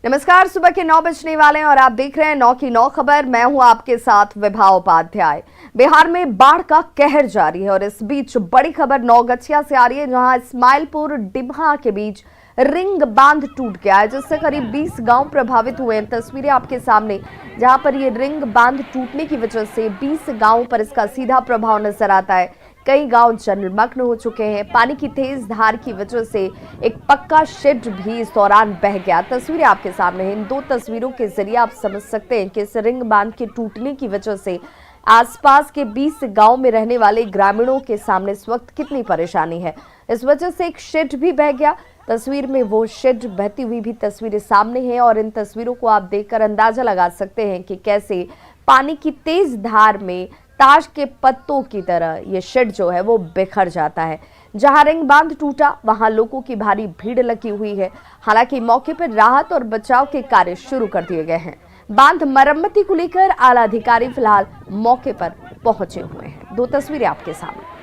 नमस्कार, सुबह के 9 बजने वाले हैं और आप देख रहे हैं 9 की 9 खबर। मैं हूं आपके साथ विभा उपाध्याय। बिहार में बाढ़ का कहर जारी है और इस बीच बड़ी खबर नौगछिया से आ रही है, जहां इस्माइलपुर डिम्हा के बीच रिंग बांध टूट गया है, जिससे करीब 20 गांव प्रभावित हुए हैं। तस्वीरें आपके सामने, जहां पर ये रिंग बांध टूटने की वजह से 20 गांवों पर इसका सीधा प्रभाव नजर आता है। कई गांव जलमग्न हो चुके हैं। पानी की तेज धार की वजह से एक पक्का शेड भी इस दौरान बह गया। तस्वीरें आपके सामने हैं। इन दो तस्वीरों के जरिए आप समझ सकते हैं कि इस रिंग बांध के टूटने की वजह से आसपास के 20 गांव में रहने वाले ग्रामीणों के सामने इस वक्त कितनी परेशानी है। इस वजह से एक शेड भी बह गया। तस्वीर में वो शेड बहती हुई भी तस्वीरें सामने हैं और इन तस्वीरों को आप देखकर अंदाजा लगा सकते हैं कि कैसे पानी की तेज धार में ताश के पत्तों की तरह ये शेड जो है वो बिखर जाता है। जहां रिंग बांध टूटा वहां लोगों की भारी भीड़ लगी हुई है। हालांकि मौके पर राहत और बचाव के कार्य शुरू कर दिए गए हैं। बांध मरम्मती को लेकर आला अधिकारी फिलहाल मौके पर पहुंचे हुए हैं। दो तस्वीरें आपके सामने।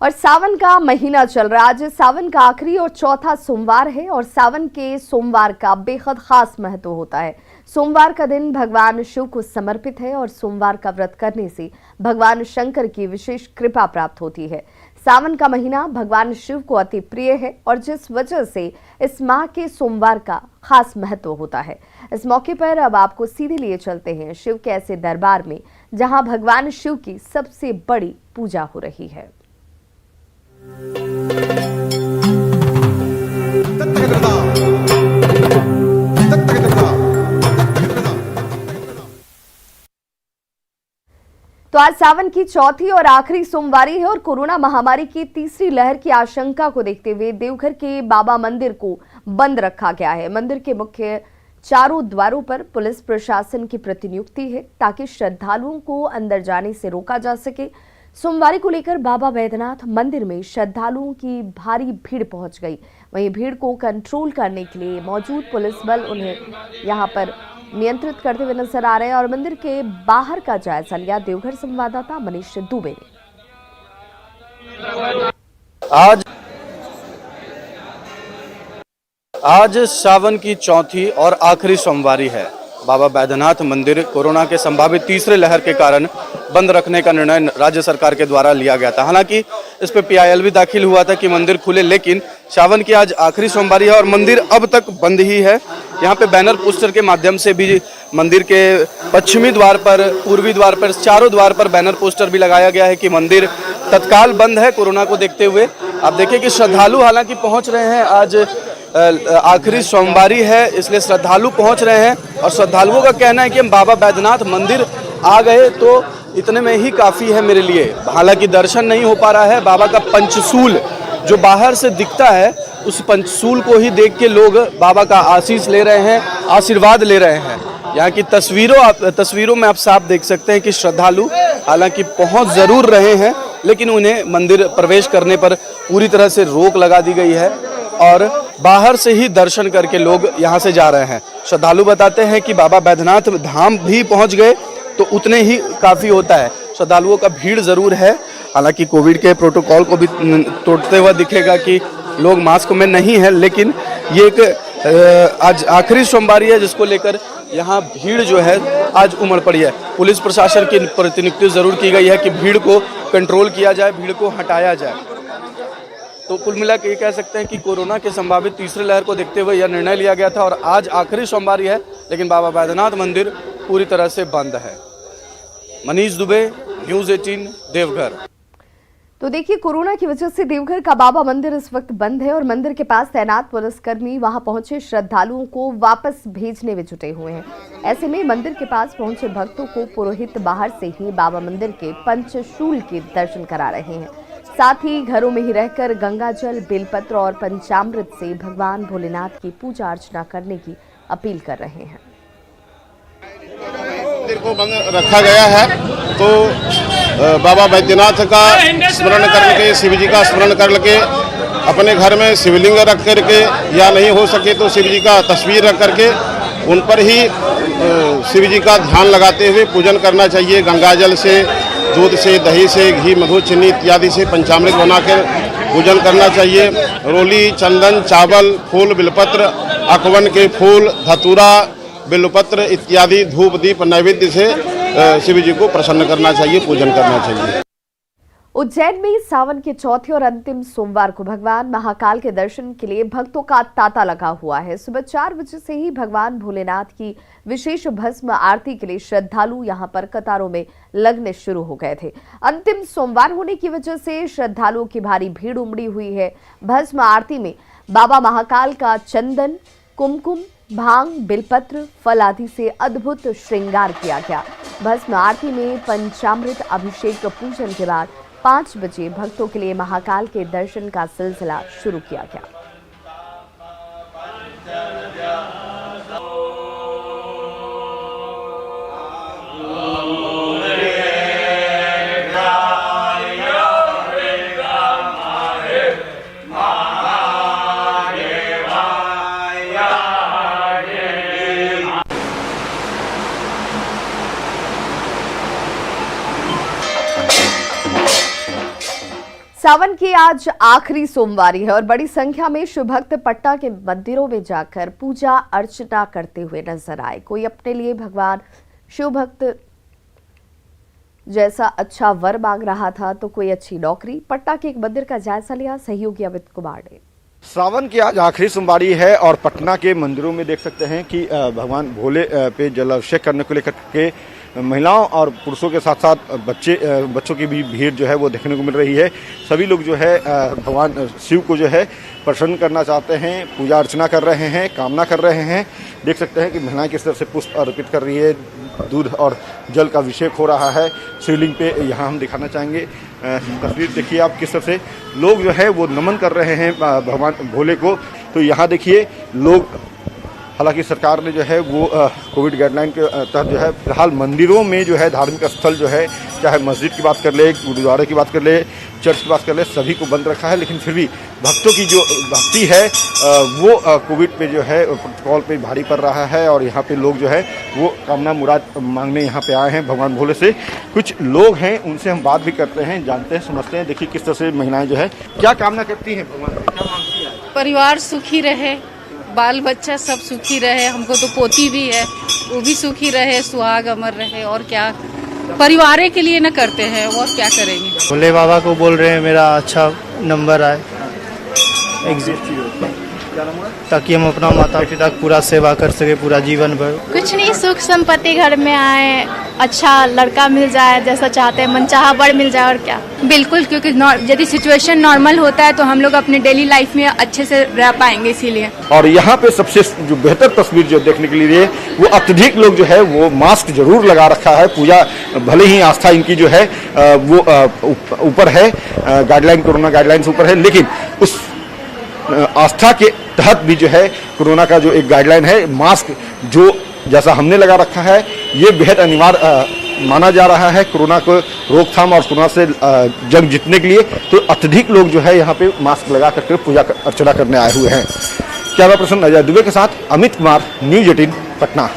और सावन का महीना चल रहा है। आज सावन का आखिरी और चौथा सोमवार है और सावन के सोमवार का बेहद खास महत्व होता है। सोमवार का दिन भगवान शिव को समर्पित है और सोमवार का व्रत करने से भगवान शंकर की विशेष कृपा प्राप्त होती है। सावन का महीना भगवान शिव को अति प्रिय है और जिस वजह से इस माह के सोमवार का खास महत्व होता है। इस मौके पर अब आपको सीधे लिए चलते हैं शिव के ऐसे दरबार में जहां भगवान शिव की सबसे बड़ी पूजा हो रही है। तो आज सावन की चौथी और आखिरी सोमवारी है और कोरोना महामारी की तीसरी लहर की आशंका को देखते हुए देवघर के बाबा मंदिर को बंद रखा गया है। मंदिर के मुख्य चारों द्वारों पर पुलिस प्रशासन की प्रतिनियुक्ति है ताकि श्रद्धालुओं को अंदर जाने से रोका जा सके। सोमवारी को लेकर बाबा बैद्यनाथ मंदिर में श्रद्धालुओं की भारी भीड़ पहुंच गई। वहीं भीड़ को कंट्रोल करने के लिए मौजूद पुलिस बल उन्हें यहां पर नियंत्रित करते हुए नजर आ रहे हैं और मंदिर के बाहर का जायजा लिया देवघर संवाददाता मनीष दुबे ने। आज सावन की चौथी और आखिरी सोमवारी है। बाबा बैद्यनाथ मंदिर कोरोना के संभावित तीसरे लहर के कारण बंद रखने का निर्णय राज्य सरकार के द्वारा लिया गया था। हालांकि इस पे PIL भी दाखिल हुआ था कि मंदिर खुले, लेकिन सावन की आज आखिरी सोमवारी है और मंदिर अब तक बंद ही है। यहाँ पे बैनर पोस्टर के माध्यम से भी मंदिर के पश्चिमी द्वार पर, पूर्वी द्वार पर, चारों द्वार पर बैनर पोस्टर भी लगाया गया है कि मंदिर तत्काल बंद है कोरोना को देखते हुए। आप देखिए कि श्रद्धालु हालांकि पहुँच रहे हैं। आज आखिरी सोमवारी है इसलिए श्रद्धालु पहुंच रहे हैं और श्रद्धालुओं का कहना है कि हम बाबा बैद्यनाथ मंदिर आ गए तो इतने में ही काफ़ी है मेरे लिए। हालांकि दर्शन नहीं हो पा रहा है। बाबा का पंचशूल जो बाहर से दिखता है, उस पंचशूल को ही देख के लोग बाबा का आशीष ले रहे हैं, आशीर्वाद ले रहे हैं। यहाँ की तस्वीरों में आप साफ देख सकते हैं कि श्रद्धालु हालांकि पहुँच ज़रूर रहे हैं, लेकिन उन्हें मंदिर प्रवेश करने पर पूरी तरह से रोक लगा दी गई है और बाहर से ही दर्शन करके लोग यहाँ से जा रहे हैं। श्रद्धालु बताते हैं कि बाबा बैद्यनाथ धाम भी पहुँच गए तो उतने ही काफ़ी होता है। श्रद्धालुओं का भीड़ ज़रूर है। हालांकि कोविड के प्रोटोकॉल को भी तोड़ते हुए दिखेगा कि लोग मास्क में नहीं है, लेकिन ये एक आज आखिरी सोमवारी है जिसको लेकर यहाँ भीड़ जो है आज उमड़ पड़ी है। पुलिस प्रशासन की प्रतिनियुक्ति ज़रूर की गई है कि भीड़ को कंट्रोल किया जाए, भीड़ को हटाया जाए। तो कुल मिला के ये कह सकते हैं कि कोरोना के संभावित तीसरे लहर को देखते हुए यह निर्णय लिया गया था और आज आखिरी सोमवारी है, लेकिन बाबा बैद्यनाथ मंदिर पूरी तरह से बंद है। मनीष दुबे, न्यूज़ 18 देवघर। तो देखिए, कोरोना की वजह से देवघर का बाबा मंदिर इस वक्त बंद है और मंदिर के पास तैनात पुलिसकर्मी वहां पहुंचे श्रद्धालुओं को वापस भेजने में जुटे हुए हैं। ऐसे में मंदिर के पास पहुंचे भक्तों को पुरोहित बाहर से ही बाबा मंदिर के पंचशूल के दर्शन करा रहे हैं। साथ ही घरों में ही रहकर गंगाजल, बेलपत्र और पंचामृत से भगवान भोलेनाथ की पूजा अर्चना करने की अपील कर रहे हैं। मंदिर को बंद रखा गया है तो बाबा बैद्यनाथ का स्मरण करके, शिव जी का स्मरण करके अपने घर में शिवलिंग रख करके या नहीं हो सके तो शिव जी का तस्वीर रख करके उन पर ही शिव जी का ध्यान लगाते हुए पूजन करना चाहिए। गंगा जल से, दूध से, दही से, घी, मधु, चीनी इत्यादि से पंचामृत बनाकर पूजन करना चाहिए। रोली, चंदन, चावल, फूल, बिलपत्र, अकवन के फूल, धतूरा, बिल्वपत्र इत्यादि धूप दीप नैवेद्य से शिव जी को प्रसन्न करना चाहिए, पूजन करना चाहिए। उज्जैन में सावन के चौथे और अंतिम सोमवार को भगवान महाकाल के दर्शन के लिए भक्तों का तांता लगा हुआ है। सुबह 4 बजे से ही भगवान भोलेनाथ की विशेष भस्म आरती के लिए श्रद्धालु यहां पर कतारों में लगने शुरू हो गए थे। अंतिम सोमवार होने की वजह से श्रद्धालुओं की भारी भीड़ उमड़ी हुई है। भस्म आरती में बाबा महाकाल का चंदन, कुमकुम, भांग, बिलपत्र, फल आदि से अद्भुत श्रृंगार किया गया। भस्म आरती में पंचामृत अभिषेक पूजन के बाद 5 बजे भक्तों के लिए महाकाल के दर्शन का सिलसिला शुरू किया गया। सावन की आज आखिरी सोमवारी है और बड़ी संख्या में शिव भक्त पटना के मंदिरों में जाकर पूजा अर्चना करते हुए नजर आए। कोई अपने लिए भगवान शिव भक्त जैसा अच्छा वर मांग रहा था तो कोई अच्छी नौकरी। पटना के एक मंदिर का जायजा लिया सहयोगी अमित कुमार ने। सावन की आज आखिरी सोमवारी है और पटना के मंदिरों में देख सकते हैं कि भगवान भोले पे जलाभिषेक करने को लेकर के महिलाओं और पुरुषों के साथ साथ बच्चों की भी भीड़ जो है वो देखने को मिल रही है। सभी लोग जो है भगवान शिव को जो है प्रसन्न करना चाहते हैं, पूजा अर्चना कर रहे हैं, कामना कर रहे हैं। देख सकते हैं कि महिलाएं किस तरह से पुष्प अर्पित कर रही है, दूध और जल का अभिषेक हो रहा है शिवलिंग पे। यहाँ हम दिखाना चाहेंगे तस्वीर, देखिए आप किस तरह से लोग जो है वो नमन कर रहे हैं भगवान भोले को। तो यहाँ देखिए लोग, हालांकि सरकार ने जो है वो कोविड गाइडलाइन के तहत जो है फिलहाल मंदिरों में जो है धार्मिक स्थल जो है, चाहे मस्जिद की बात कर ले, गुरुद्वारे की बात कर ले, चर्च की बात कर ले, सभी को बंद रखा है। लेकिन फिर भी भक्तों की जो भक्ति है वो कोविड पे जो है प्रोटोकॉल पे भारी पड़ रहा है और यहाँ पे लोग जो है वो कामना मुराद मांगने यहाँ पे आए हैं भगवान भोले से। कुछ लोग हैं उनसे हम बात भी करते हैं, जानते हैं, समझते हैं। देखिए किस तरह से महिलाएं जो है क्या कामना करती हैं भगवान से, क्या मांगती हैं। परिवार सुखी रहे, बाल बच्चा सब सुखी रहे, हमको तो पोती भी है, वो भी सुखी रहे, सुहाग अमर रहे। और क्या परिवार के लिए न करते हैं, और क्या करेंगे। भोले बाबा को बोल रहे हैं मेरा अच्छा नंबर आए एग्जिट, ताकि हम अपना माता पिता की पूरा सेवा कर सके पूरा जीवन भर। कुछ नहीं, सुख संपत्ति घर में आए, अच्छा लड़का मिल जाए जैसा चाहते हैं, मनचाहा बर मिल जाए। और क्या, बिल्कुल, क्योंकि यदि सिचुएशन नॉर्मल होता है तो हम लोग अपने डेली लाइफ में अच्छे से रह पाएंगे, इसीलिए। और यहाँ पे सबसे जो बेहतर तस्वीर जो देखने के लिए वो अत्यधिक लोग जो है वो मास्क जरूर लगा रखा है। पूजा भले ही आस्था इनकी जो है वो ऊपर है, गाइडलाइन कोरोना गाइडलाइन से ऊपर है, लेकिन उस आस्था के तहत भी जो है कोरोना का जो एक गाइडलाइन है, मास्क जो जैसा हमने लगा रखा है, ये बेहद अनिवार्य माना जा रहा है कोरोना को रोकथाम और कोरोना से जंग जीतने के लिए। तो अत्यधिक लोग जो है यहाँ पे मास्क लगा करके पूजा अर्चना करने आए हुए हैं। कैमरा पर्सन अजय दुबे के साथ अमित कुमार, न्यूज़ 18 पटना।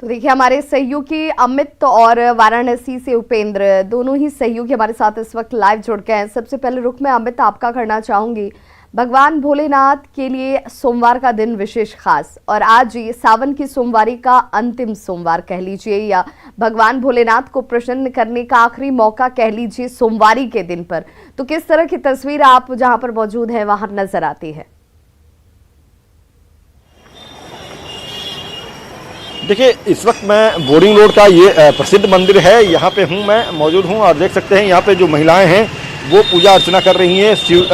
तो देखिए हमारे सहयोगी अमित और वाराणसी से उपेंद्र, दोनों ही सहयोगी हमारे साथ इस वक्त लाइव जुड़ गए हैं। सबसे पहले रुख में अमित आपका करना चाहूंगी, भगवान भोलेनाथ के लिए सोमवार का दिन विशेष खास, और आज ये सावन की सोमवारी का अंतिम सोमवार कह लीजिए, या भगवान भोलेनाथ को प्रसन्न करने का आखिरी मौका कह लीजिए सोमवारी के दिन पर। तो किस तरह की तस्वीर आप जहां पर मौजूद हैं वहां नजर आती है? देखिए इस वक्त मैं बोरिंग रोड का ये प्रसिद्ध मंदिर है, यहाँ पे हूँ, मैं मौजूद हूँ और देख सकते हैं यहाँ पे जो महिलाएं हैं वो पूजा अर्चना कर रही हैं, शिव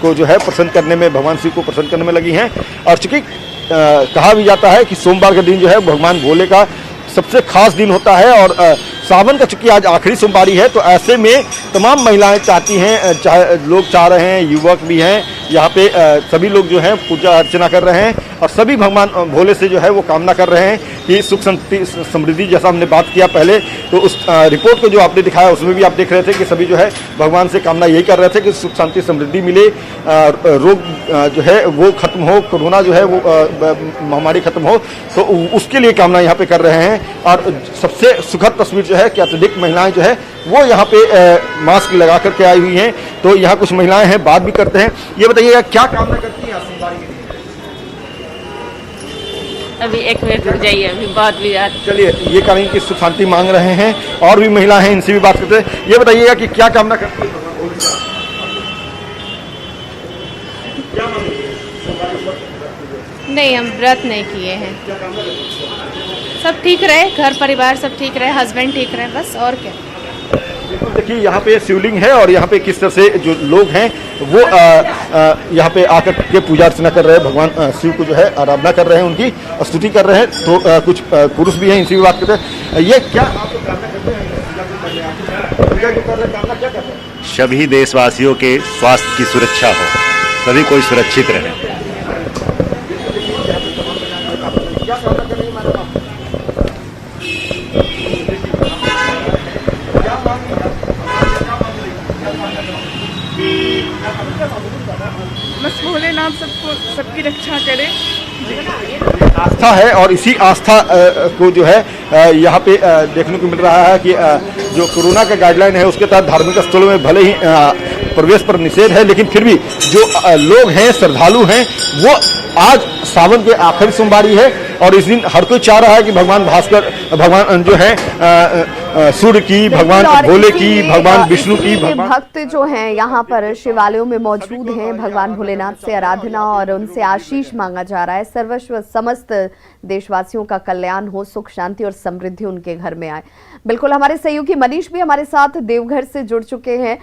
को जो है प्रसन्न करने में, भगवान शिव को प्रसन्न करने में लगी हैं। और चूंकि कहा भी जाता है कि सोमवार का दिन जो है भगवान भोले का सबसे खास दिन होता है और सावन का चूंकि आज आखिरी सोमवारी है, तो ऐसे में तमाम महिलाएं चाहती हैं, चाहे लोग चाह रहे हैं, युवक भी हैं, यहाँ पे सभी लोग जो हैं पूजा अर्चना कर रहे हैं। और सभी भगवान भोले से जो है वो कामना कर रहे हैं कि सुख शांति समृद्धि, जैसा हमने बात किया पहले, तो उस रिपोर्ट को जो आपने दिखाया उसमें भी आप देख रहे थे कि सभी जो है भगवान से कामना यही कर रहे थे कि सुख शांति समृद्धि मिले, रोग जो है वो खत्म हो, कोरोना जो है वो महामारी खत्म हो, तो उसके लिए कामना यहाँ पे कर रहे हैं। और सबसे सुखद तस्वीर जो है कि अत्यधिक महिलाएं जो है वो यहाँ पे मास्क लगा करके आई हुई हैं। तो यहाँ कुछ महिलाएं हैं, बात भी करते हैं। ये बताइएगा क्या कामना करती हैं सोमवारी के लिए? अभी एक मिनट रुक जाइए, अभी बात भी चलिए, ये करेंगे कि सुख शांति मांग रहे हैं और भी महिला हैं, इनसे भी बात करते हैं। ये बताइएगा कि क्या कामना करती है? नहीं, हम व्रत नहीं किए हैं। सब ठीक रहे, घर परिवार सब ठीक रहे, हस्बैंड ठीक रहे, बस और क्या। देखिए यहाँ पे शिवलिंग है और यहाँ पे किस तरह से जो लोग हैं वो यहाँ पे आकर के पूजा अर्चना कर रहे हैं, भगवान शिव को जो है आराधना कर रहे हैं, उनकी स्तुति कर रहे हैं। तो कुछ पुरुष भी हैं, इनसे भी बात करते हैं। ये क्या आप लोग कामना करते हैं? पूजा जो कर रहे हैं, कामना क्या करते हैं? सभी देशवासियों के स्वास्थ्य की सुरक्षा हो, सभी कोई सुरक्षित रहे। बस भोलेनाथ सबकी रक्षा करे। आस्था है और इसी आस्था को जो है यहाँ पे देखने को मिल रहा है कि जो कोरोना का गाइडलाइन है उसके तहत धार्मिक स्थलों में भले ही प्रवेश पर निषेध है, लेकिन फिर भी जो लोग हैं, श्रद्धालु हैं, वो आज सावन के आखिरी सोमवारी है और इस दिन हर कोई चाह रहा है कि भगवान भास्कर, भगवान जो है सूर्य की, भगवान भोले की, भगवान विष्णु की, भक्त जो हैं यहाँ पर शिवालयों में मौजूद हैं, भगवान भोलेनाथ से आराधना और उनसे आशीष मांगा जा रहा है। सर्वस्व समस्त देशवासियों का कल्याण हो, सुख शांति और समृद्धि उनके घर में आए। बिल्कुल, हमारे सहयोगी मनीष भी हमारे साथ देवघर से जुड़ चुके हैं,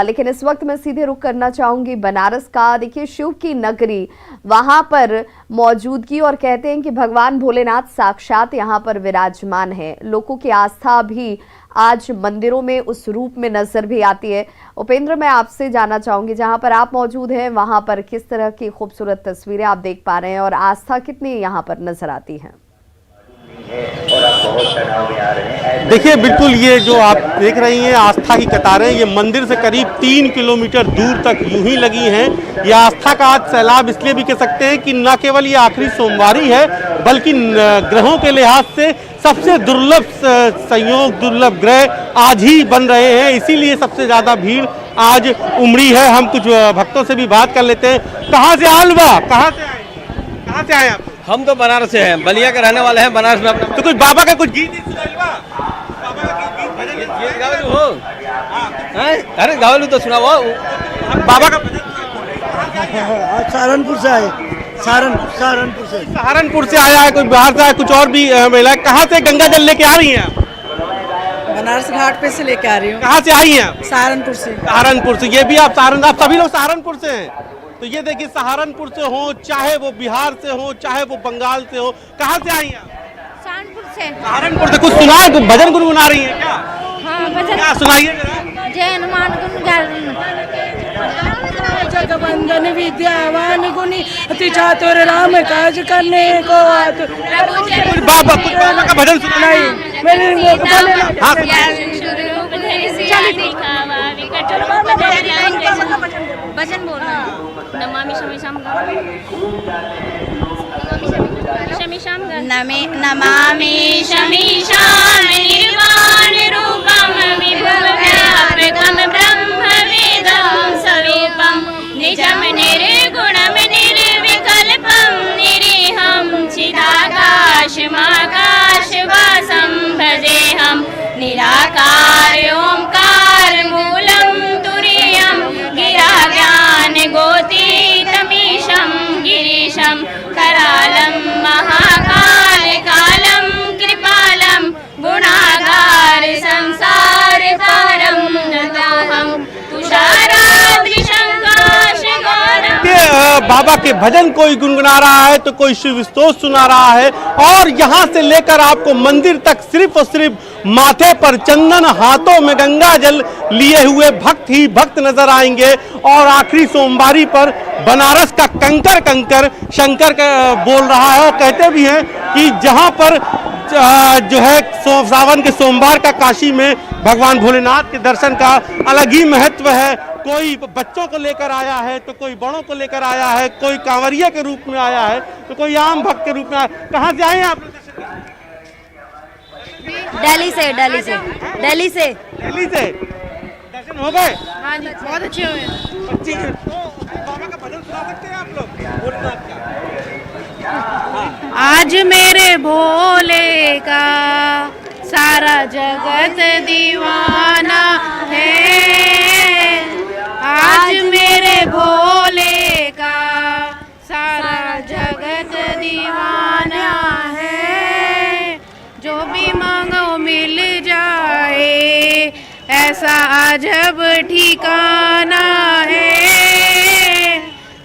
लेकिन इस वक्त मैं सीधे रुख करना चाहूंगी बनारस का। देखिए, शिव की नगरी, वहां पर मौजूदगी और कहते हैं कि भगवान भोलेनाथ साक्षात यहाँ पर विराजमान है। लोगों की आस्था भी आज मंदिरों में उस रूप में नजर भी आती है। उपेंद्र, मैं आपसे जानना चाहूंगी, जहां पर आप मौजूद हैं वहां पर किस तरह की खूबसूरत तस्वीरें आप देख पा रहे हैं और आस्था कितनी यहाँ पर नजर आती है? देखिए, बिल्कुल ये जो आप देख रही हैं आस्था की कतारें, ये मंदिर से करीब 3 किलोमीटर दूर तक यूं ही लगी हैं। ये आस्था का आज सैलाब इसलिए भी कह सकते हैं कि न केवल ये आखिरी सोमवारी है, बल्कि ग्रहों के लिहाज से सबसे दुर्लभ संयोग, दुर्लभ ग्रह आज ही बन रहे हैं, इसीलिए सबसे ज़्यादा भीड़ आज उमड़ी है। हम कुछ भक्तों से भी बात कर लेते हैं। कहाँ से आलवा, कहाँ से आए आप? हम तो बनारस से हैं, बलिया के रहने वाले हैं, बनारस में अपना। तो कुछ बाबा का कुछ गीत सुनाइएगा? अरे गावलू तो सुना वो बाबा का सहारनपुर से आए, सहारनपुर से आया है, कोई बाहर से आया, कुछ और भी महिला। कहाँ से गंगा जल लेके आ रही हैं आप? बनारस घाट पे से लेके आ रही हूँ। कहाँ से आई हैं आप? सहारनपुर से। सहारनपुर से, ये भी आप सभी लोग सहारनपुर से हैं? तो ये देखिए, सहारनपुर से हो, चाहे वो बिहार से हो, चाहे वो बंगाल से हो, कहाँ से आई हैं आप? सहारनपुर से। सहारनपुर से। कुछ सुना है, कुछ भजन गुनगुना रही हैं क्या? हाँ, भजन। क्या सुनाइए? जय हनुमान जगवंदन विद्यावान गुणी अति चातुर राम काज करने को आतुर। कुछ बाबा का भजन सुना भजन बोलना। नमामि शमीशाम नमामि शमीशाम निर्वाण रूपम विभुव्यापकम ब्रह्म वेदं सवीपम निजम निर्गुणम निर्विकल्पम निरीहं चिदाकाशमाकाशवासं भजेऽहं निराकार ओंकार मूलं तुरीयं गिराज्ञान गोतीतमीशं गिरीशं करालं महाकाल कालं कृपालं गुणागार संसार तारं नतोऽहं तुषाराद्रिशंकाश गौरं। बाबा के भजन कोई गुनगुना रहा है तो कोई शिव स्तोत्र सुना रहा है, और यहाँ से लेकर आपको मंदिर तक सिर्फ और सिर्फ माथे पर चंदन, हाथों में गंगा जल लिए हुए भक्त ही भक्त नजर आएंगे। और आखिरी सोमवारी पर बनारस का कंकर कंकर शंकर का बोल रहा है। और कहते भी हैं कि जहां पर जो है सावन के सोमवार का काशी में भगवान भोलेनाथ के दर्शन का अलग ही महत्व है। कोई बच्चों को लेकर आया है तो कोई बड़ों को लेकर आया है, कोई कांवरिया के रूप में आया है तो कोई आम भक्त के रूप में आया। कहाँ से आए हैं आप? दिल्ली से दिल्ली से दिल्ली से दिल्ली से। दर्शन हो गए? हाँ जी, बहुत अच्छे हुए। तो बाबा का भजन सुना सकते हैं आप लोग भोलेनाथ का? आज मेरे भोले का सारा जगत दीवाना है, आज मेरे भोले का सारा जगत दीवाना है। जो भी मांगो मिल जाए, ऐसा अजब ठिकाना है।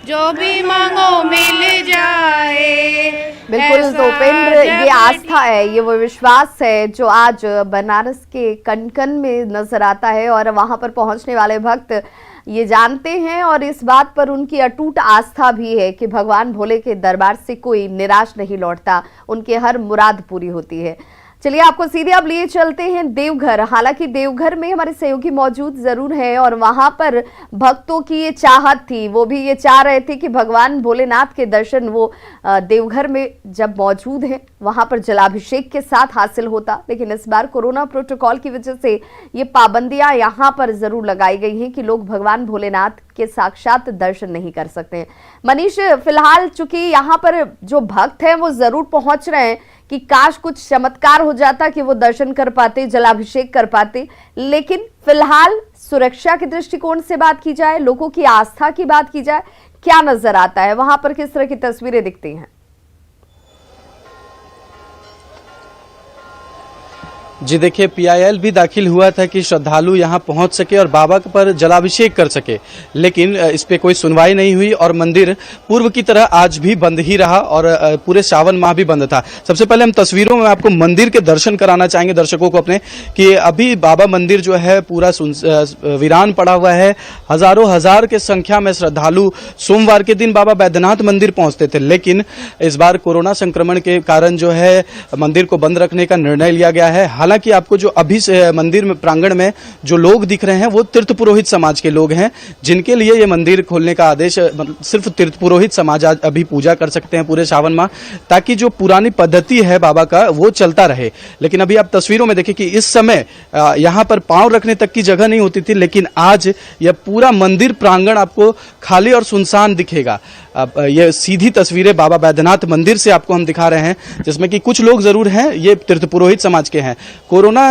जो भी मांगो मिल जाए। बिल्कुल, तो उपेंद्र, ये आस्था है, ये वो विश्वास है जो आज बनारस के कण कण में नजर आता है। और वहां पर पहुंचने वाले भक्त ये जानते हैं और इस बात पर उनकी अटूट आस्था भी है कि भगवान भोले के दरबार से कोई निराश नहीं लौटता, उनके हर मुराद पूरी होती है। चलिए आपको सीधे अब लिए चलते हैं देवघर। हालांकि देवघर में हमारे सहयोगी मौजूद जरूर है और वहां पर भक्तों की ये चाहत थी, वो भी ये चाह रहे थे कि भगवान भोलेनाथ के दर्शन वो देवघर में जब मौजूद हैं वहां पर जलाभिषेक के साथ हासिल होता। लेकिन इस बार कोरोना प्रोटोकॉल की वजह से ये पाबंदियां यहां पर जरूर लगाई गई हैं कि लोग भगवान भोलेनाथ के साक्षात दर्शन नहीं कर सकते हैं। मनीष, फिलहाल चूंकि यहाँ पर जो भक्त हैं वो जरूर पहुंच रहे हैं कि काश कुछ चमत्कार हो जाता कि वो दर्शन कर पाते, जलाभिषेक कर पाते, लेकिन फिलहाल सुरक्षा के दृष्टिकोण से बात की जाए, लोगों की आस्था की बात की जाए, क्या नजर आता है वहां पर, किस तरह की तस्वीरें दिखती हैं? जी देखिए, पीआईएल भी दाखिल हुआ था कि श्रद्धालु यहां पहुंच सके और बाबा पर जलाभिषेक कर सके, लेकिन इस पे कोई सुनवाई नहीं हुई और मंदिर पूर्व की तरह आज भी बंद ही रहा और पूरे सावन माह भी बंद था। सबसे पहले हम तस्वीरों में आपको मंदिर के दर्शन कराना चाहेंगे दर्शकों को अपने, कि अभी बाबा मंदिर जो है पूरा वीरान पड़ा हुआ है। हजारों हजार के संख्या में श्रद्धालु सोमवार के दिन बाबा बैद्यनाथ मंदिर पहुंचते थे, लेकिन इस बार कोरोना संक्रमण के कारण जो है मंदिर को बंद रखने का निर्णय लिया गया है। हालांकि आपको जो अभी से मंदिर में प्रांगण में जो लोग दिख रहे हैं वो तीर्थ पुरोहित समाज के लोग हैं, जिनके लिए ये मंदिर खोलने का आदेश, सिर्फ तीर्थ पुरोहित समाज आज अभी पूजा कर सकते हैं पूरे सावन माह, ताकि जो पुरानी पद्धति है बाबा का वो चलता रहे। लेकिन अभी आप तस्वीरों में देखिए कि इस समय यहाँ पर पांव रखने तक की जगह नहीं होती थी, लेकिन आज यह पूरा मंदिर प्रांगण आपको खाली और सुनसान दिखेगा। अब ये सीधी तस्वीरें बाबा बैद्यनाथ मंदिर से आपको हम दिखा रहे हैं, जिसमें कि कुछ लोग जरूर हैं ये तीर्थ पुरोहित समाज के हैं। कोरोना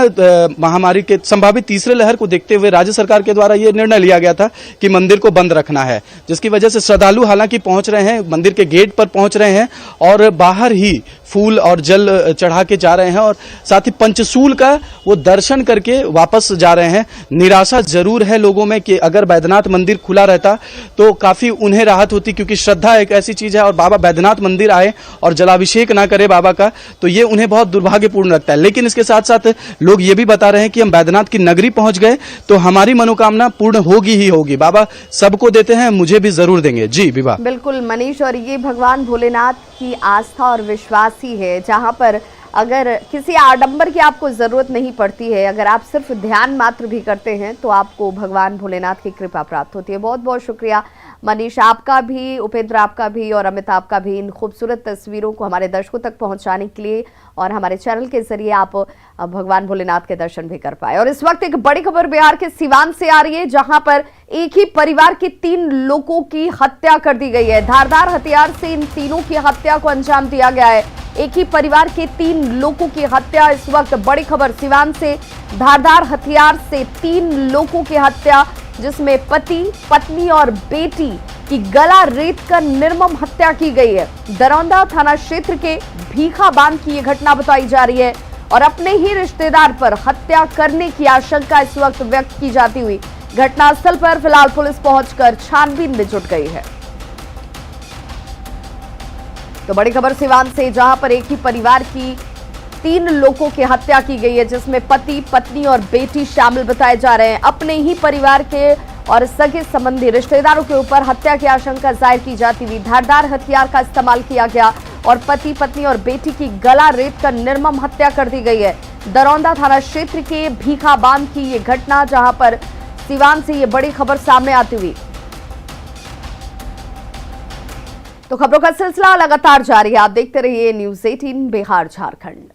महामारी के संभावित तीसरे लहर को देखते हुए राज्य सरकार के द्वारा ये निर्णय लिया गया था कि मंदिर को बंद रखना है, जिसकी वजह से श्रद्धालु हालांकि पहुंच रहे हैं, मंदिर के गेट पर पहुंच रहे हैं और बाहर ही फूल और जल चढ़ा के जा रहे हैं और साथ ही पंचशूल का वो दर्शन करके वापस जा रहे हैं। निराशा जरूर है लोगों में कि अगर बैद्यनाथ मंदिर खुला रहता तो काफी उन्हें राहत होती, क्योंकि श्रद्धा एक ऐसी चीज है और बाबा बैद्यनाथ मंदिर आए और जलाभिषेक ना करे बाबा का तो ये उन्हें बहुत दुर्भाग्यपूर्ण लगता है। लेकिन इसके साथ साथ लोग ये भी बता रहे हैं कि हम बैद्यनाथ की नगरी पहुंच गए तो हमारी मनोकामना पूर्ण होगी ही होगी। बाबा सबको देते हैं, मुझे भी जरूर देंगे। जी विवाह। बिल्कुल मनीष, और ये भगवान भोलेनाथ की आस्था और विश्वास ही है जहां पर अगर किसी आडंबर की आपको जरूरत नहीं पड़ती है, अगर आप सिर्फ ध्यान मात्र भी करते हैं तो आपको भगवान भोलेनाथ की कृपा प्राप्त होती है। बहुत बहुत शुक्रिया मनीष आपका भी, उपेंद्र आपका भी और अमित आपका भी, इन खूबसूरत तस्वीरों को हमारे दर्शकों तक पहुंचाने के लिए, और हमारे चैनल के जरिए आप भगवान भोलेनाथ के दर्शन भी कर पाए। और इस वक्त एक बड़ी खबर बिहार के सिवान से आ रही है, जहां पर एक ही परिवार के 3 लोगों की हत्या कर दी गई है। धारदार हथियार से इन तीनों की हत्या को अंजाम दिया गया है। एक ही परिवार के 3 लोगों की हत्या। इस वक्त बड़ी खबर सिवान से, धारदार हथियार से 3 लोगों की हत्या, जिसमें पति, पत्नी और बेटी की गला रेत कर निर्मम हत्या की गई है। दरौंदा थाना क्षेत्र के भीखा बांध की यह घटना बताई जा रही है और अपने ही रिश्तेदार पर हत्या करने की आशंका इस वक्त व्यक्त की जाती हुई घटनास्थल पर फिलहाल पुलिस पहुंचकर छानबीन में जुट गई है। तो बड़ी खबर सिवान से, जहां पर एक ही परिवार की 3 लोगों की हत्या की गई है, जिसमें पति, पत्नी और बेटी शामिल बताए जा रहे हैं। अपने ही परिवार के और सगे संबंधी रिश्तेदारों के ऊपर हत्या की आशंका जाहिर की जाती हुई धारदार हथियार का इस्तेमाल किया गया और पति, पत्नी और बेटी की गला रेत कर निर्मम हत्या कर दी गई है। दरौंदा थाना क्षेत्र के भीखा बांध की ये घटना, जहां पर सिवान से ये बड़ी खबर सामने आती हुई। तो खबरों का सिलसिला लगातार जारी है। आप देखते रहिए न्यूज़ 18 बिहार झारखंड।